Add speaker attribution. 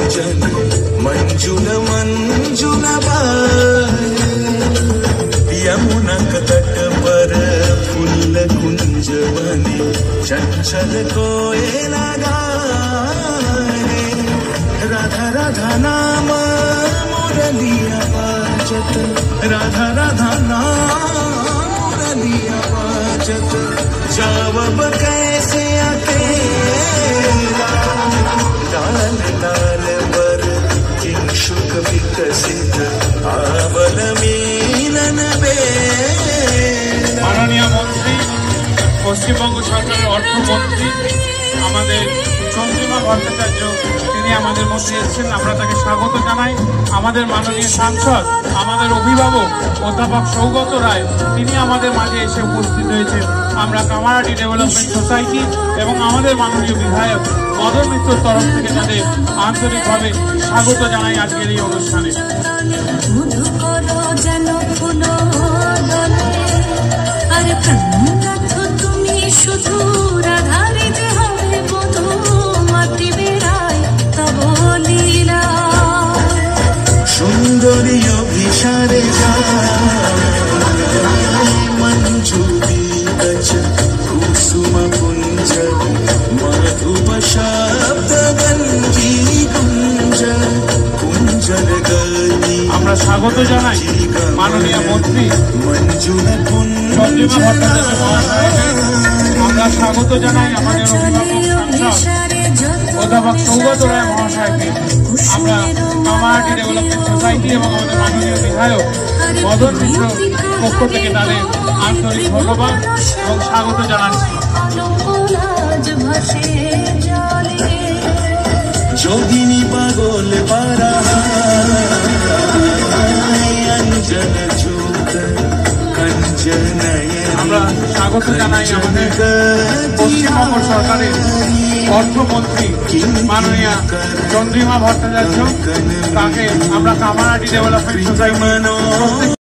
Speaker 1: भोजन मंजुल मंजुल यमुना तट पर फूल कुंज बने चंचल कोयला गाए राधा राधा नाम मुरलिया बाजत राधा राधा नाम मुरलिया बाजत जावब कैसे अकेला लाल लाल बर किंशुक विकसित आवल मिलन
Speaker 2: माननीय मंत्री পশ্চিমবঙ্গ সরকারের অর্থমন্ত্রী আমাদের চন্দ্রিমা ভট্টাচার্য তিনি আমাদের মধ্যে এসেছেন। আমরা তাকে স্বাগত জানাই। আমাদের মাননীয় সাংসদ আমাদের অভিভাবক অধ্যাপক সৌগত রায় তিনি আমাদের মাঝে এসে উপস্থিত হয়েছেন। আমরা কামারহাটি ডেভেলপমেন্ট সোসাইটি এবং আমাদের মাননীয় বিধায়ক মদন মিত্রর তরফ থেকে তাদের আন্তরিকভাবে স্বাগত জানাই আজকের এই অনুষ্ঠানে।
Speaker 1: সুন্দরী অভিসারে मंजू बीज कुसुम पुंज मधुप शब्द गंजी कुंज कुंजर गली
Speaker 2: আমরা স্বাগত জানাই মাননীয় মন্ত্রী
Speaker 1: मंजुल
Speaker 2: চন্দ্রিমা ভট্টাচার্য মহাশয়কে। আমরা স্বাগত জানাই আমাদের অভিভাবক সাংসদ অধ্যাপক সৌগত রায় মহাশয়কে। আমরা কামারহাটি ডেভেলপমেন্ট সোসাইটি এবং আমাদের মাননীয় বিধায়ক মদন মিত্র পক্ষ থেকে তাদের আন্তরিক ধন্যবাদ এবং স্বাগত জানাচ্ছি।
Speaker 1: যোগিনী পাগল পারা অঞ্জন চোখ कंचन
Speaker 2: আমরা স্বাগত জানাই আমাদের পশ্চিমবঙ্গ সরকারের অর্থমন্ত্রী মাননীয়া চন্দ্রিমা ভট্টাচার্য। তাকে আমরা কামারহাটি ডেভেলপমেন্ট সোসাইটি